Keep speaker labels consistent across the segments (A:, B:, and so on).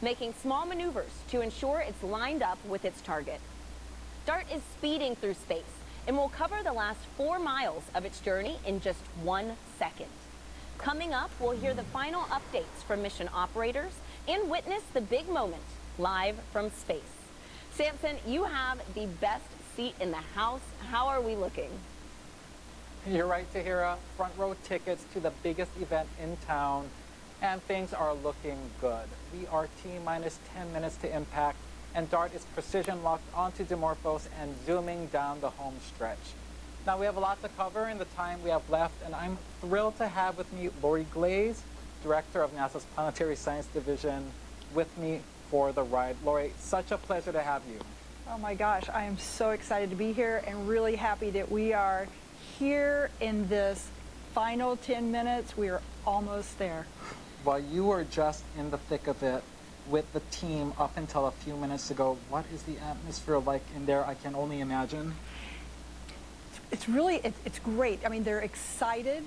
A: making small maneuvers to ensure it's lined up with its target. DART is speeding through space and will cover the last 4 miles of its journey in just 1 second. Coming up, we'll hear the final updates from mission operators and witness the big moment live from space. Samson, you have the best seat in the house. How are we looking?
B: You're right, Tahira. Front row tickets to the biggest event in town, and things are looking good. We are T-minus 10 minutes to impact, and DART is precision locked onto Dimorphos and zooming down the home stretch. Now, we have a lot to cover in the time we have left, and I'm thrilled to have with me Lori Glaze, Director of NASA's Planetary Science Division, with me for the ride. Lori, such a pleasure to have you.
C: Oh my gosh, I am so excited to be here and really happy that we are here in this final 10 minutes. We are almost there.
B: While you were just in the thick of it with the team up until a few minutes ago, what is the atmosphere like in there? I can only imagine.
C: It's really, it's great. I mean, they're excited.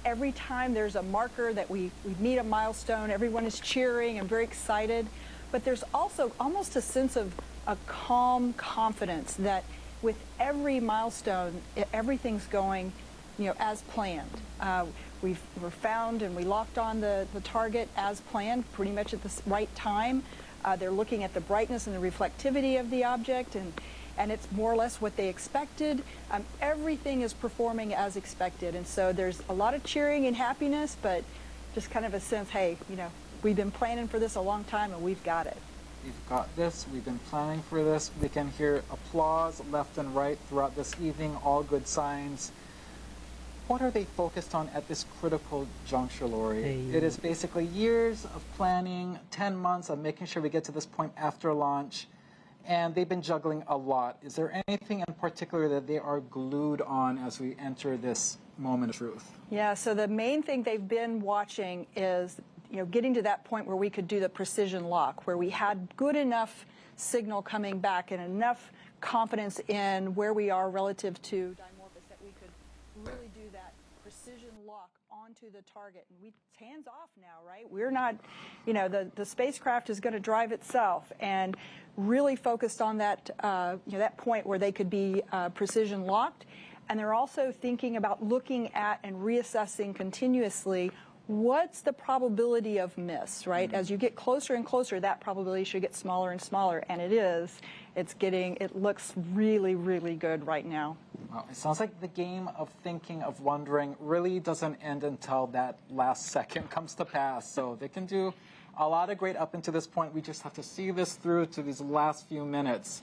C: Every time there's a marker that we meet a milestone, everyone is cheering and very excited. But there's also almost a sense of a calm confidence that with every milestone, everything's going, as planned. We were found and we locked on the target as planned, pretty much at the right time. They're looking at the brightness and the reflectivity of the object, and it's more or less what they expected. Everything is performing as expected, and so there's a lot of cheering and happiness, but just kind of a sense, hey, we've been planning for this a long time and we've got it.
B: We've got this, we've been planning for this. We can hear applause left and right throughout this evening, all good signs. What are they focused on at this critical juncture, Lori? It is basically years of planning, 10 months of making sure we get to this point after launch, and they've been juggling a lot. Is there anything in particular that they are glued on as we enter this moment of truth?
C: Yeah, so the main thing they've been watching is getting to that point where we could do the precision lock, where we had good enough signal coming back and enough confidence in where we are relative to Dimorphos that we could really do that precision lock onto the target. And it's hands off now, right? We're not, the spacecraft is going to drive itself, and really focused on that, that point where they could be precision locked. And they're also thinking about looking at and reassessing continuously what's the probability of miss, right? Mm-hmm. As you get closer and closer, that probability should get smaller and smaller, and it is. It looks really, really good right now.
B: Well, it sounds like the game of thinking, of wondering, really doesn't end until that last second comes to pass. So they can do a lot of great up until this point. We just have to see this through to these last few minutes.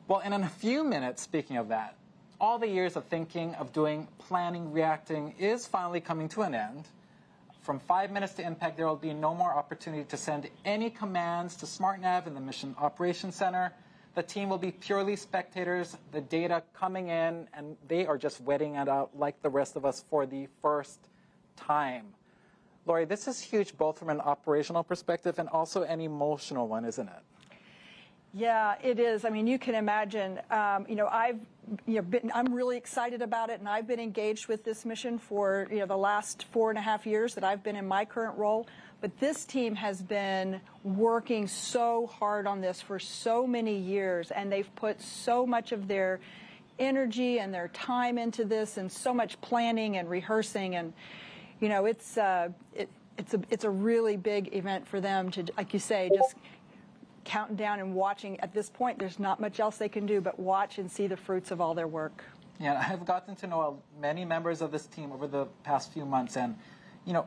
B: Well, and in a few minutes, speaking of that, all the years of thinking, of doing, planning, reacting is finally coming to an end. From 5 minutes to impact, there will be no more opportunity to send any commands to SmartNav in the Mission Operations Center. The team will be purely spectators, the data coming in, and they are just wetting it out like the rest of us for the first time. Lori, this is huge both from an operational perspective and also an emotional one, isn't it?
C: Yeah, it is. I mean, you can imagine, I'm really excited about it, and I've been engaged with this mission for, the last 4.5 years that I've been in my current role. But this team has been working so hard on this for so many years, and they've put so much of their energy and their time into this, and so much planning and rehearsing, and, it's a really big event for them to, like you say, just counting down and watching. At this point, there's not much else they can do but watch and see the fruits of all their work.
B: Yeah, I've gotten to know many members of this team over the past few months, and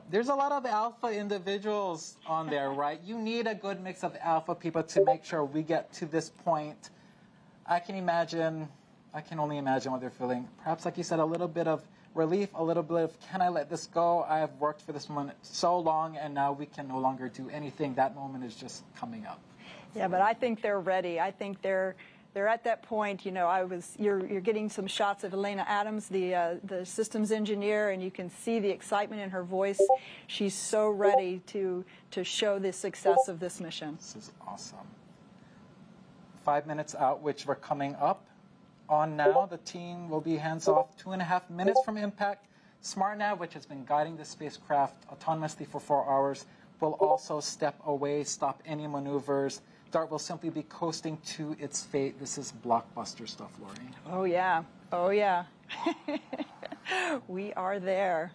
B: there's a lot of alpha individuals on there, right? You need a good mix of alpha people to make sure we get to this point. I can only imagine what they're feeling. Perhaps, like you said, a little bit of relief, a little bit of, can I let this go? I have worked for this moment so long, and now we can no longer do anything. That moment is just coming up.
C: Yeah, but I think they're ready. I think they're at that point. You're getting some shots of Elena Adams, the systems engineer, and you can see the excitement in her voice. She's so ready to show the success of this mission.
B: This is awesome. 5 minutes out, which we're coming up on now. The team will be hands off 2.5 minutes from impact. SmartNav, which has been guiding the spacecraft autonomously for 4 hours, will also step away, stop any maneuvers. DART will simply be coasting to its fate. This is blockbuster stuff, Lori.
C: Oh, yeah. Oh, yeah. We are there.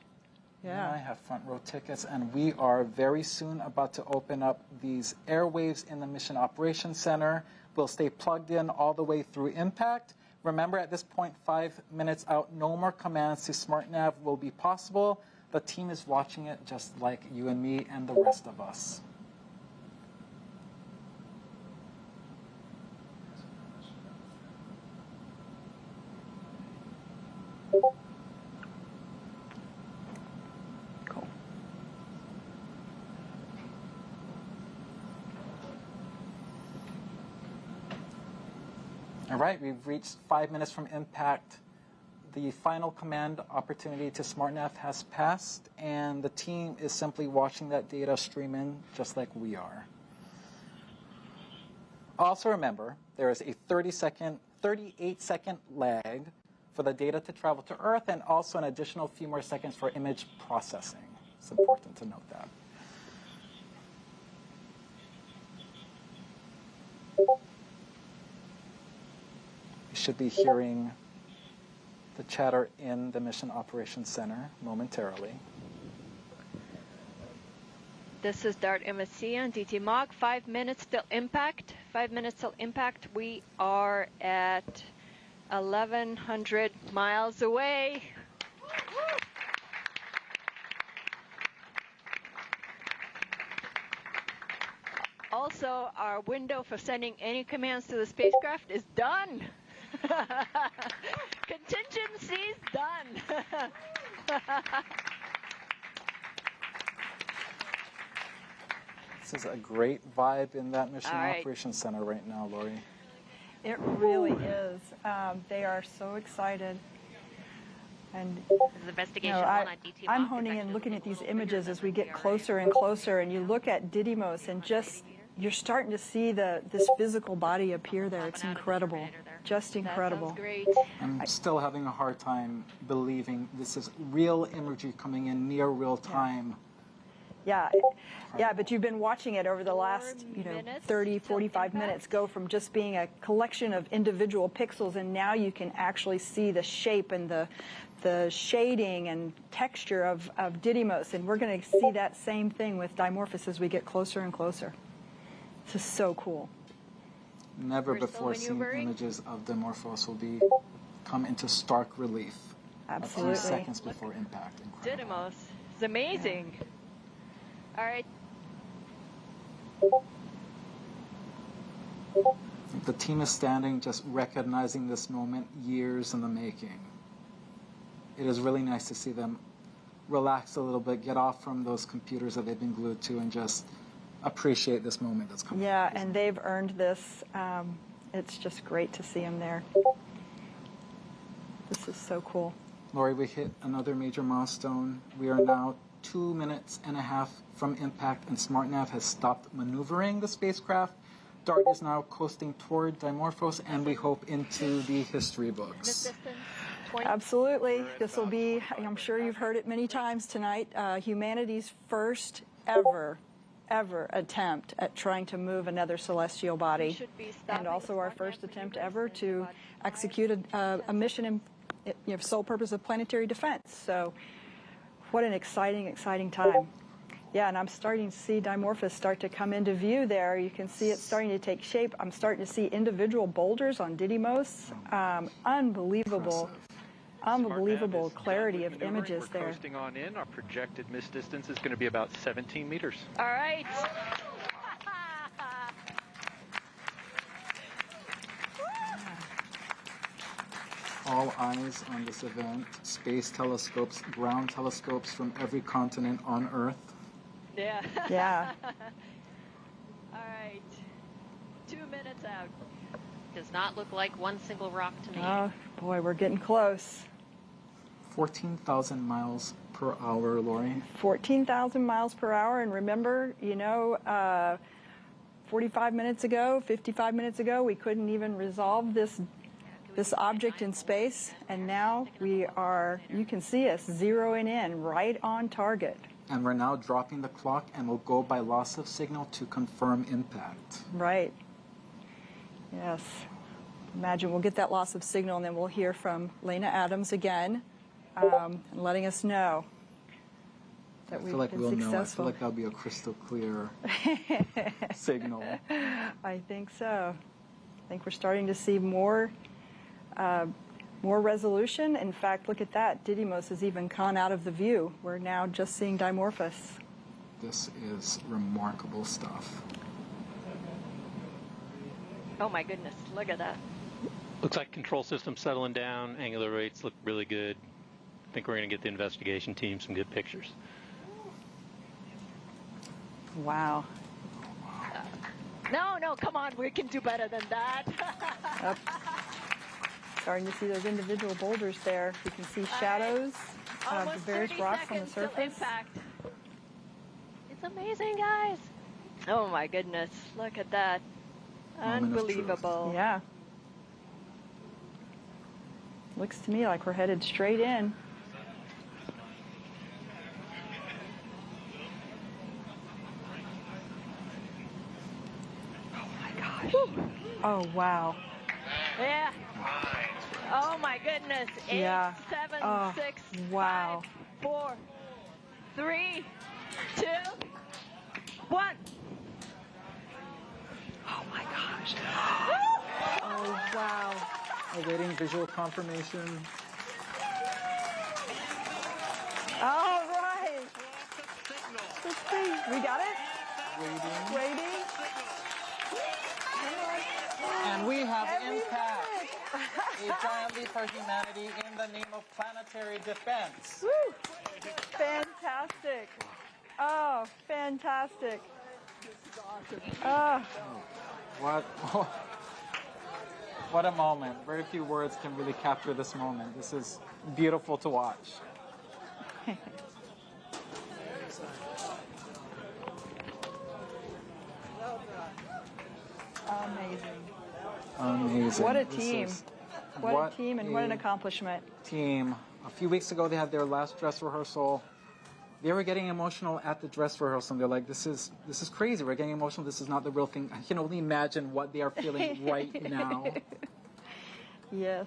C: Yeah.
B: I have front row tickets, and we are very soon about to open up these airwaves in the Mission Operations Center. We'll stay plugged in all the way through impact. Remember, at this point, 5 minutes out, no more commands to SmartNav will be possible. The team is watching it just like you and me and the rest of us.
C: Cool.
B: All right, we've reached 5 minutes from impact. The final command opportunity to SmartNav has passed, and the team is simply watching that data stream in just like we are. Also remember, there is a 38-second lag for the data to travel to Earth, and also an additional few more seconds for image processing. It's important to note that. You should be hearing the chatter in the Mission Operations Center momentarily.
D: This is DART MSC on DT Mach. 5 minutes till impact. 5 minutes till impact. We are at 1,100 miles away. Also, our window for sending any commands to the spacecraft is done. Contingency's done.
B: This is a great vibe in that Mission
D: All right.
B: Operations Center right now, Lori.
C: It really is. They are so excited. And
E: This is investigation one on DT
C: I'm
E: Mach.
C: honing
E: It's
C: in,
E: actually
C: looking at
E: a
C: these
E: little
C: images
E: bigger
C: as
E: than
C: we
E: the
C: get
E: CRS.
C: closer and closer, and you look at Didymos, and just you're starting to see this physical body appear there. It's incredible, just incredible.
D: That sounds great.
B: I'm still having a hard time believing this is real imagery coming in near real time.
C: Yeah, yeah, but you've been watching it over the last, 30, 45 minutes go from just being a collection of individual pixels, and now you can actually see the shape and the shading and texture of Didymos, and we're going to see that same thing with Dimorphos as we get closer and closer. This is so cool.
B: Never
D: We're still
B: before seen
D: maneuvering.
B: images of Dimorphos will come into stark relief
C: Absolutely.
B: a few seconds before impact. Incredible.
D: Didymos. It's amazing. All right.
B: The team is standing, just recognizing this moment, years in the making. It is really nice to see them relax a little bit, get off from those computers that they've been glued to, and just appreciate this moment that's coming.
C: Yeah, and they've earned this. It's just great to see them there. This is so cool.
B: Lori, we hit another major milestone. We are now 2.5 minutes from impact, and SmartNav has stopped maneuvering the spacecraft. DART is now coasting toward Dimorphos, and we hope into the history books.
D: Distance, 20.
C: Absolutely. This will be, I'm sure you've heard it many times tonight, humanity's first ever attempt at trying to move another celestial body,
D: Should be stopping
C: and also our
D: SmartNav
C: first
D: for
C: attempt
D: maneuvers
C: ever
D: in
C: to
D: about 5
C: execute a mission in sole purpose of planetary defense. So what an exciting time. Yeah, and I'm starting to see Dimorphos start to come into view there. You can see it starting to take shape. I'm starting to see individual boulders on Didymos. Unbelievable. Unbelievable clarity of images
F: We're
C: there.
F: coasting on in. Our projected missed distance is going to be about 17 meters.
D: All right.
B: All eyes on this event. Space telescopes, ground telescopes from every continent on Earth.
D: Yeah.
C: Yeah.
D: All right. 2 minutes out.
E: Does not look like one single rock to me.
C: Oh, boy, we're getting close.
B: 14,000 miles per hour, Lori.
C: 14,000 miles per hour. And remember, 45 minutes ago, 55 minutes ago, we couldn't even resolve this object in space. And now we are, you can see us zeroing in right on target.
B: And we're now dropping the clock, and we'll go by loss of signal to confirm impact.
C: Right. Yes. Imagine we'll get that loss of signal, and then we'll hear from Lena Adams again, and letting us know that we've been successful.
B: I feel like that'll be a crystal clear signal.
C: I think so. I think we're starting to see more resolution. In fact, look at that. Didymos has even gone out of the view. We're now just seeing Dimorphos.
B: This is remarkable stuff.
D: Oh my goodness, look at that.
F: Looks like control system settling down. Angular rates look really good. I think we're going to get the investigation team some good pictures.
C: Wow.
D: No, come on, we can do better than that.
C: Yep. Starting to see those individual boulders there. We can see shadows of the various rocks on the surface.
D: Impact. It's amazing, guys. Oh my goodness, look at that. Unbelievable.
C: Yeah. Looks to me like we're headed straight in. Oh my gosh. Oh wow.
D: Yeah. Oh my goodness. 8,
C: Yeah.
D: 7, 6,
C: wow.
D: 5, 4, 3, 2, 1.
C: Oh my gosh. Oh wow.
B: Awaiting visual confirmation.
C: All right. Let's see. We got it? Waiting.
B: And we have impact. A giant leap for humanity in the name of planetary defense.
C: Woo. Fantastic. Oh, fantastic. Oh.
B: What a moment. Very few words can really capture this moment. This is beautiful to watch. Amazing.
C: What a team. What a team and what an accomplishment.
B: Team. A few weeks ago, they had their last dress rehearsal. They were getting emotional at the dress rehearsal. And they're like, this is crazy. We're getting emotional. This is not the real thing. I can only imagine what they are feeling right now.
C: Yes.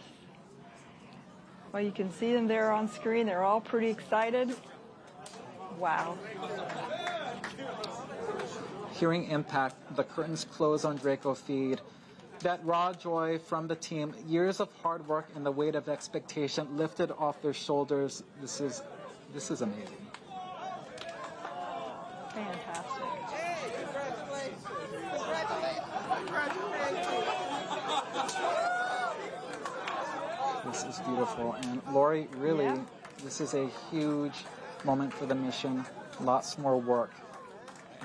C: Well, you can see them there on screen. They're all pretty excited. Wow.
B: Hearing impact, the curtains close on Draco Feed. That raw joy from the team, years of hard work and the weight of expectation lifted off their shoulders. This is amazing.
C: Fantastic.
B: This is beautiful. And Lori, really, This is a huge moment for the mission. Lots more work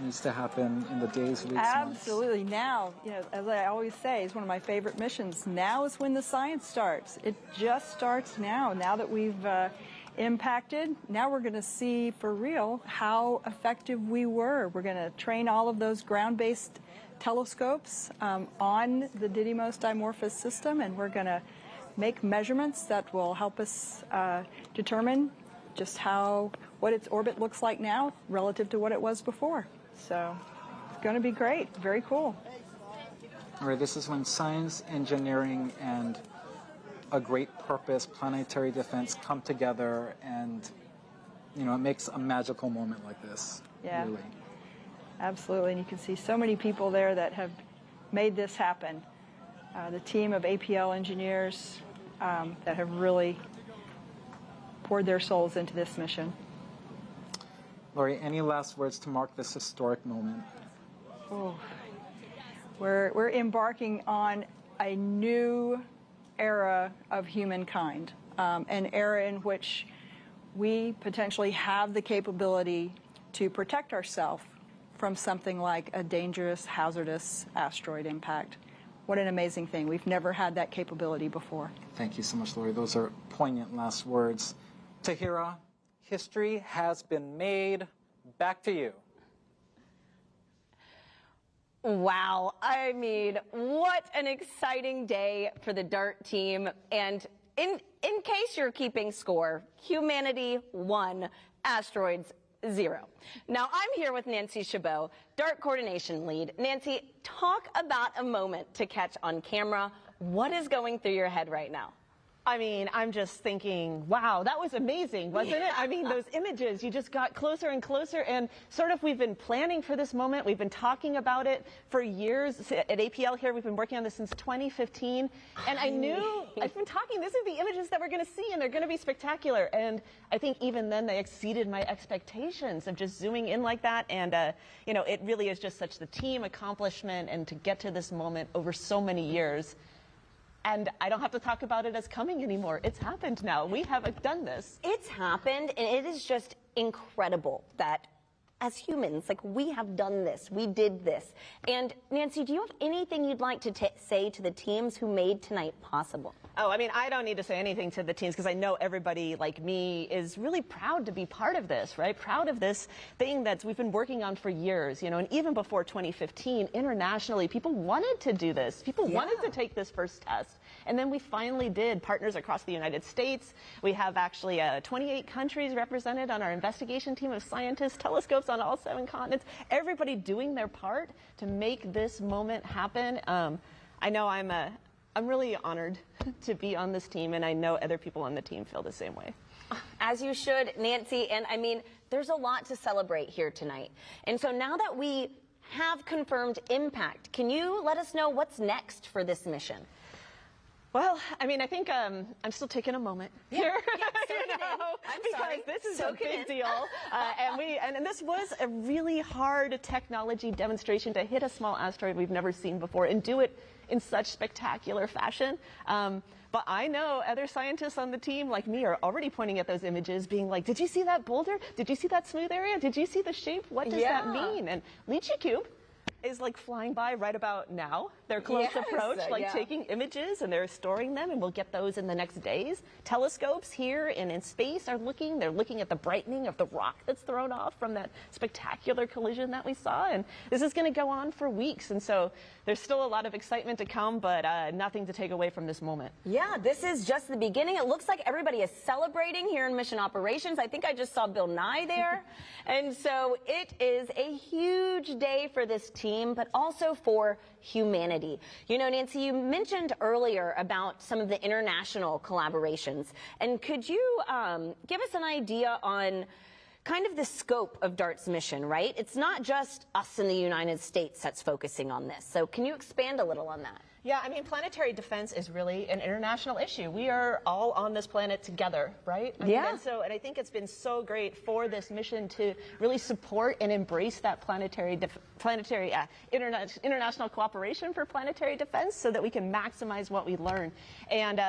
B: needs to happen in the days, weeks,
C: Absolutely.
B: months.
C: Now, as I always say, it's one of my favorite missions. Now is when the science starts. It just starts now. Now that we've impacted, now we're going to see for real how effective we were. We're going to train all of those ground-based telescopes on the Didymos Dimorphos system, and we're going to make measurements that will help us determine just what its orbit looks like now relative to what it was before. So it's going to be great. Very cool.
B: All right, this is when science, engineering, and a great purpose, planetary defense, come together, and it makes a magical moment like this.
C: Yeah,
B: really.
C: Absolutely. And you can see so many people there that have made this happen. The team of APL engineers that have really poured their souls into this mission.
B: Lori, any last words to mark this historic moment?
C: Oh, we're embarking on a new era of humankind, an era in which we potentially have the capability to protect ourselves from something like a dangerous, hazardous asteroid impact. What an amazing thing. We've never had that capability before.
B: Thank you so much, Lori. Those are poignant last words. Tahira, history has been made. Back to you.
A: Wow. I mean, what an exciting day for the DART team. And in case you're keeping score, humanity won, asteroids 0. Now, I'm here with Nancy Chabot, DART coordination lead. Nancy, talk about a moment to catch on camera. What is going through your head right now?
G: I mean, I'm just thinking, wow, that was amazing, wasn't it? I mean, those images, you just got closer and closer, and sort of we've been planning for this moment. We've been talking about it for years. At APL here, we've been working on this since 2015, and I knew, I've been talking, this is the images that we're going to see, and they're going to be spectacular. And I think even then they exceeded my expectations of just zooming in like that, and, you know, it really is just such the team accomplishment, and to get to this moment over so many years. And I don't have to talk about it as coming anymore. It's happened now. We have done this.
A: It's happened, and it is just incredible that as humans, like, we have done this. We did this. And Nancy, do you have anything you'd like to say to the teams who made tonight possible?
G: Oh, I mean, I don't need to say anything to the teams because I know everybody like me is really proud to be part of this, right? Proud of this thing that we've been working on for years, you know, and even before 2015, internationally, people wanted to do this. People wanted to take this first test. And then we finally did. Partners across the United States. We have actually 28 countries represented on our investigation team of scientists, telescopes on all 7 continents, everybody doing their part to make this moment happen. I know I'm really honored to be on this team, and I know other people on the team feel the same way.
A: As you should, Nancy. And I mean, there's a lot to celebrate here tonight. And so now that we have confirmed impact, can you let us know what's next for this mission?
G: Well, I mean, I think I'm still taking a moment here,
A: sorry.
G: This is a big deal, and this was a really hard technology demonstration to hit a small asteroid we've never seen before and do it in such spectacular fashion. But I know other scientists on the team, like me, are already pointing at those images, being like, "Did you see that boulder? Did you see that smooth area? Did you see the shape? What does that mean?" And LiCiCube is like flying by right about now. They're close approach, like taking images, and they're storing them, and we'll get those in the next days. Telescopes here and in space are looking. They're looking at the brightening of the rock that's thrown off from that spectacular collision that we saw. And this is going to go on for weeks. And so there's still a lot of excitement to come, but nothing to take away from this moment.
A: Yeah, this is just the beginning. It looks like everybody is celebrating here in Mission Operations. I think I just saw Bill Nye there. And so it is a huge day for this team, but also for humanity. You know, Nancy, you mentioned earlier about some of the international collaborations. And could you give us an idea on kind of the scope of DART's mission, right? It's not just us in the United States that's focusing on this. So can you expand a little on that?
G: Yeah, I mean, planetary defense is really an international issue. We are all on this planet together, right? I mean, and I think it's been so great for this mission to really support and embrace that international cooperation for planetary defense so that we can maximize what we learn. And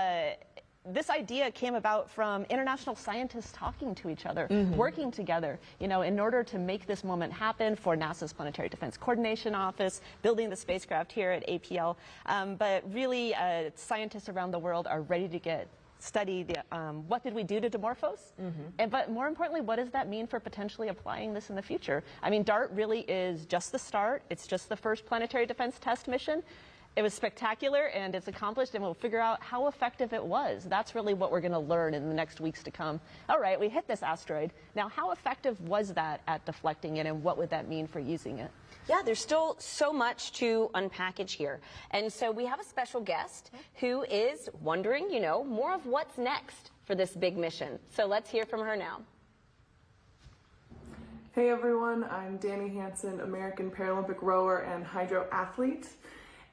G: this idea came about from international scientists talking to each other, working together, you know, in order to make this moment happen for NASA's Planetary Defense Coordination Office, building the spacecraft here at APL. But really, scientists around the world are ready to study the, what did we do to Dimorphos? But more importantly, what does that mean for potentially applying this in the future? I mean, DART really is just the start. It's just the first planetary defense test mission. It was spectacular, and it's accomplished, and we'll figure out how effective it was. That's really what we're going to learn in the next weeks to come. All right, we hit this asteroid. Now, how effective was that at deflecting it, and what would that mean for using it?
A: Yeah, there's still so much to unpackage here. And so we have a special guest who is wondering, you know, more of what's next for this big mission. So let's hear from her now.
H: Hey everyone, I'm Danny Hansen, American Paralympic rower and hydro athlete.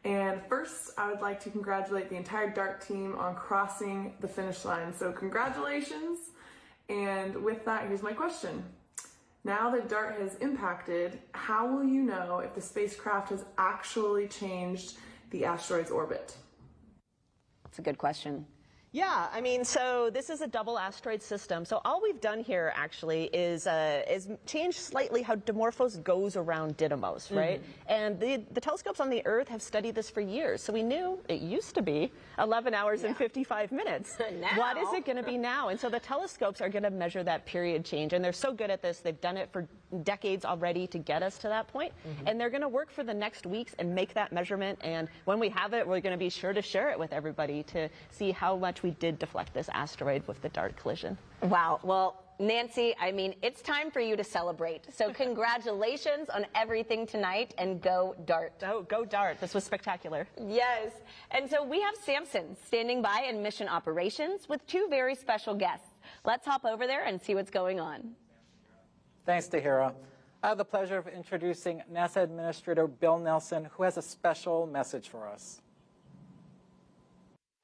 H: And first, I would like to congratulate the entire DART team on crossing the finish line. So congratulations. And with that, here's my question. Now that DART has impacted, how will you know if the spacecraft has actually changed the asteroid's orbit?
A: That's a good question.
G: Yeah, I mean, so this is a double asteroid system. So all we've done here actually is change slightly how Dimorphos goes around Didymos, right? And the telescopes on the Earth have studied this for years. So we knew it used to be 11 hours and 55 minutes. What is it going to be now? And so the telescopes are going to measure that period change. And they're so good at this. They've done it for decades already to get us to that point. And they're going to work for the next weeks and make that measurement. And when we have it, we're going to be sure to share it with everybody to see how much we did deflect this asteroid with the DART collision.
A: Wow. Well, Nancy, I mean, it's time for you to celebrate. So congratulations on everything tonight, and go Dart.
G: Oh, go Dart. This was spectacular.
A: Yes. And so we have Samson standing by in Mission Operations with two very special guests. Let's hop over there and see what's going on.
B: Thanks, Tahira. I have the pleasure of introducing NASA Administrator Bill Nelson, who has a special message for us.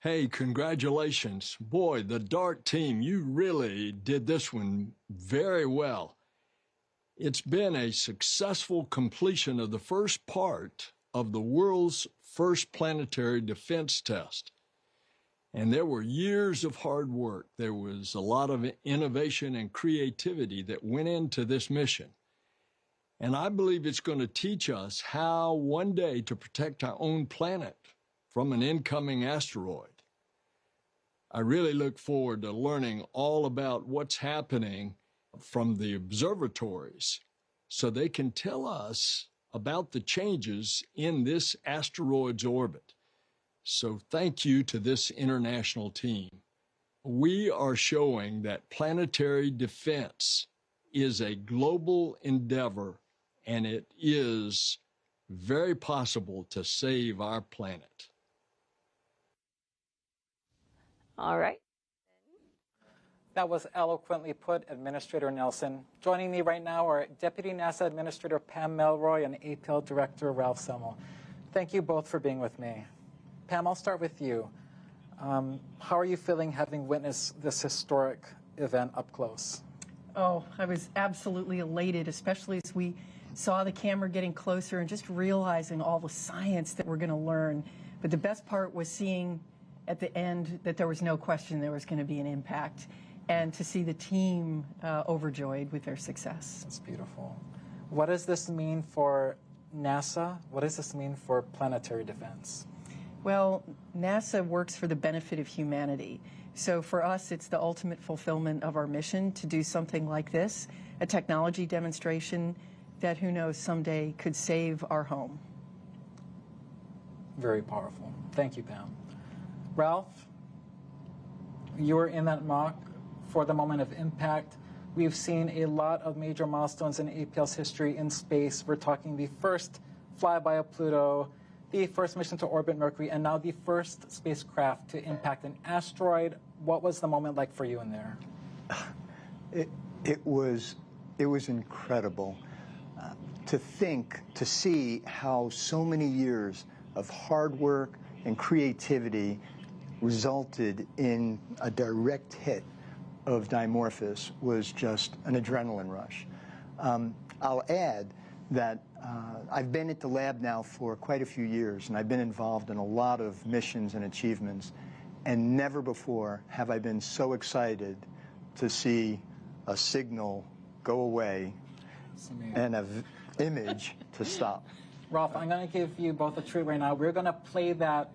I: Hey, congratulations. Boy, the DART team, you really did this one very well. It's been a successful completion of the first part of the world's first planetary defense test. And there were years of hard work. There was a lot of innovation and creativity that went into this mission. And I believe it's going to teach us how one day to protect our own planet from an incoming asteroid. I really look forward to learning all about what's happening from the observatories so they can tell us about the changes in this asteroid's orbit. So thank you to this international team. We are showing that planetary defense is a global endeavor, and it is very possible to save our planet.
A: All right.
B: That was eloquently put, Administrator Nelson. Joining me right now are Deputy NASA Administrator Pam Melroy and APL Director Ralph Semmel. Thank you both for being with me. Pam, I'll start with you. How are you feeling having witnessed this historic event up close?
J: Oh, I was absolutely elated, especially as we saw the camera getting closer and just realizing all the science that we're going to learn. But the best part was seeing at the end that there was no question there was going to be an impact, and to see the team overjoyed with their success.
B: That's beautiful. What does this mean for NASA? What does this mean for planetary defense?
J: Well, NASA works for the benefit of humanity. So for us, it's the ultimate fulfillment of our mission to do something like this, a technology demonstration that, who knows, someday could save our home.
B: Very powerful. Thank you, Pam. Ralph, you were in that mock for the moment of impact. We've seen a lot of major milestones in APL's history in space. We're talking the first flyby of Pluto, the first mission to orbit Mercury, and now the first spacecraft to impact an asteroid. What was the moment like for you in there?
K: It was incredible to see how so many years of hard work and creativity resulted in a direct hit of Dimorphos was just an adrenaline rush. I'll add that I've been at the lab now for quite a few years, and I've been involved in a lot of missions and achievements, and never before have I been so excited to see a signal go away and an image to stop.
B: Ralph, I'm going to give you both a treat right now. We're going to play that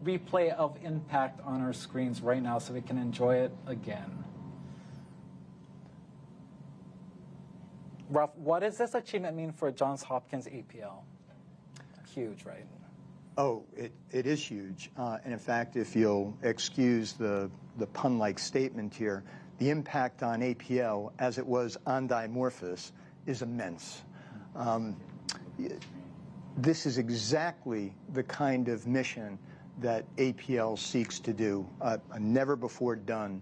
B: replay of impact on our screens right now so we can enjoy it again. Ralph, what does this achievement mean for Johns Hopkins APL? Huge, right?
K: Oh, it is huge. And in fact, if you'll excuse the pun-like statement here, the impact on APL, as it was on Dimorphos, is immense. This is exactly the kind of mission that APL seeks to do, a never-before-done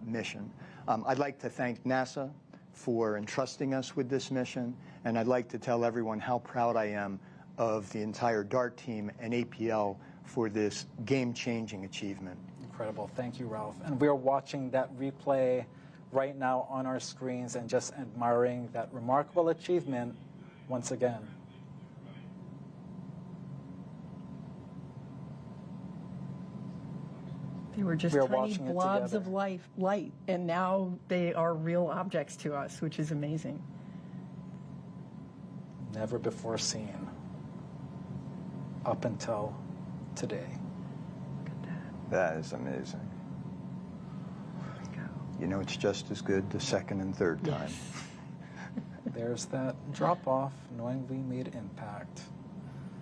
K: mission. I'd like to thank NASA for entrusting us with this mission, and I'd like to tell everyone how proud I am of the entire DART team and APL for this game-changing achievement.
B: Incredible. Thank you, Ralph. And we're watching that replay right now on our screens and just admiring that remarkable achievement once again.
J: They were just tiny blobs of light, and now they are real objects to us, which is amazing.
B: Never before seen up until today.
J: Look at that.
K: That is amazing. You know, it's just as good the second and third time.
J: Yes.
B: There's that drop-off, knowing we made impact.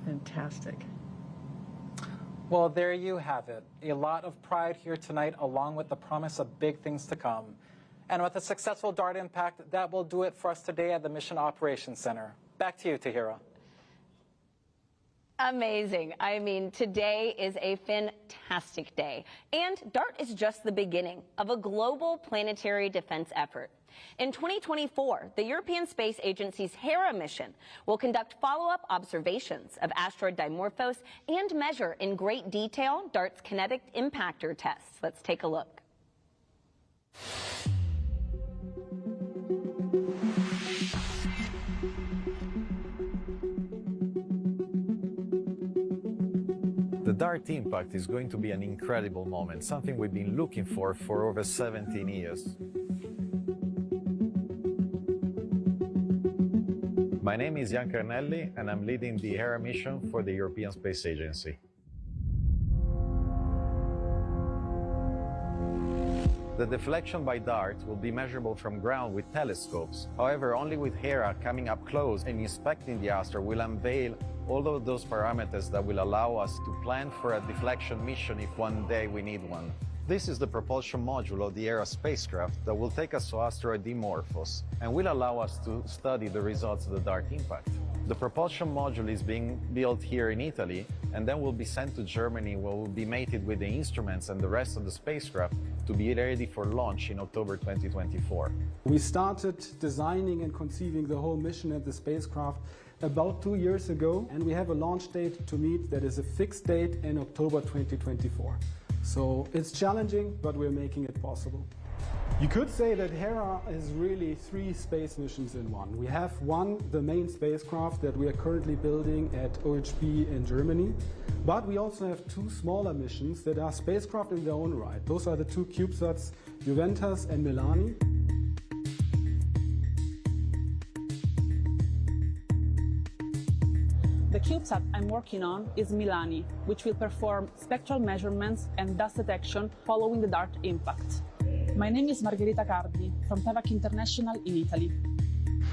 J: Fantastic.
B: Well, there you have it. A lot of pride here tonight, along with the promise of big things to come. And with a successful DART impact, that will do it for us today at the Mission Operations Center. Back to you, Tahira.
A: Amazing. I mean, today is a fantastic day. And DART is just the beginning of a global planetary defense effort. In 2024, the European Space Agency's Hera mission will conduct follow-up observations of asteroid Dimorphos and measure in great detail DART's kinetic impactor tests. Let's take a look.
L: The DART impact is going to be an incredible moment, something we've been looking for over 17 years. My name is Jan Carnelli, and I'm leading the Hera mission for the European Space Agency. The deflection by DART will be measurable from ground with telescopes. However, only with Hera coming up close and inspecting the asteroid will unveil all of those parameters that will allow us to plan for a deflection mission if one day we need one. This is the propulsion module of the Hera spacecraft that will take us to asteroid Dimorphos and will allow us to study the results of the DART impact. The propulsion module is being built here in Italy and then will be sent to Germany, where it will be mated with the instruments and the rest of the spacecraft to be ready for launch in October 2024.
M: We started designing and conceiving the whole mission and the spacecraft about 2 years ago, and we have a launch date to meet that is a fixed date in October 2024. So it's challenging, but we're making it possible. You could say that Hera is really 3 space missions in one. We have one, the main spacecraft that we are currently building at OHB in Germany, but we also have 2 smaller missions that are spacecraft in their own right. Those are the 2 CubeSats, Juventas and Milani.
N: The CubeSat I'm working on is Milani, which will perform spectral measurements and dust detection following the DART impact. My name is Margherita Cardi from TEVAC International in Italy.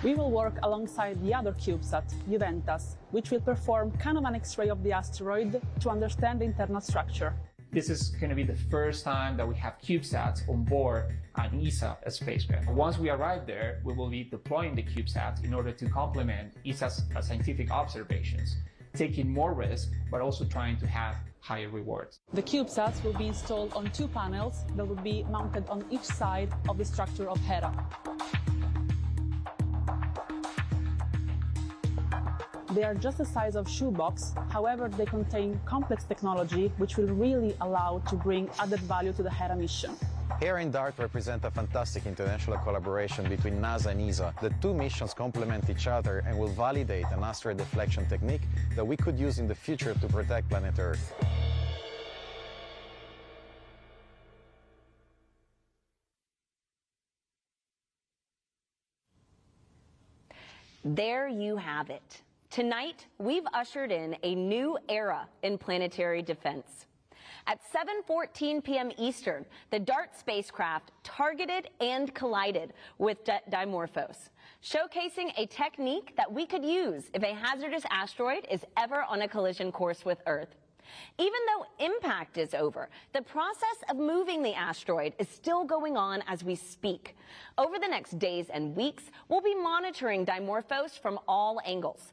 N: We will work alongside the other CubeSat, Juventas, which will perform kind of an X-ray of the asteroid to understand the internal structure.
O: This is going to be the first time that we have CubeSats on board an ESA spacecraft. Once we arrive there, we will be deploying the CubeSats in order to complement ESA's scientific observations, taking more risk, but also trying to have higher rewards.
N: The CubeSats will be installed on 2 panels that will be mounted on each side of the structure of Hera. They are just the size of shoebox, however they contain complex technology which will really allow to bring added value to the Hera mission.
L: Hera and DART represent a fantastic international collaboration between NASA and ESA. The 2 missions complement each other and will validate an asteroid deflection technique that we could use in the future to protect planet Earth.
A: There you have it. Tonight, we've ushered in a new era in planetary defense. At 7:14 p.m. Eastern, the DART spacecraft targeted and collided with Dimorphos, showcasing a technique that we could use if a hazardous asteroid is ever on a collision course with Earth. Even though impact is over, the process of moving the asteroid is still going on as we speak. Over the next days and weeks, we'll be monitoring Dimorphos from all angles,